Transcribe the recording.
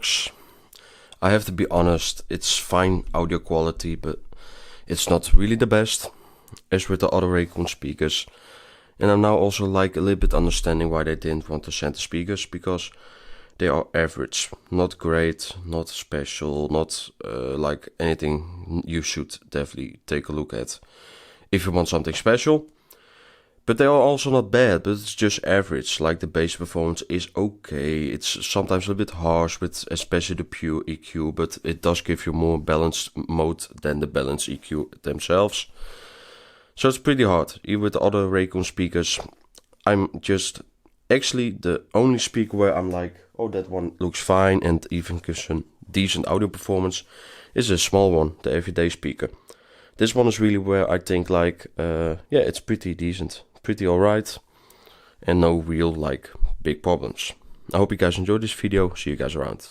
BOOMBOX. I have to be honest, it's fine audio quality, but it's not really the best, as with the other Raycon speakers. And I'm now also like a little bit understanding why they didn't want to send the speakers, because they are average, not great, not special, not like anything you should definitely take a look at if you want something special. But they are also not bad, but it's just average. Like the bass performance is okay. It's sometimes a little bit harsh with especially the pure EQ, but it does give you more balanced mode than the balanced EQ themselves. So it's pretty hard. Even with the other Raycon speakers, I'm just actually the only speaker where I'm like, oh, that one looks fine and even gives some decent audio performance is a small one, the everyday speaker. This one is really where I think like, yeah, it's pretty decent. Pretty alright, and no real like big problems. I hope you guys enjoyed this video. See you guys around.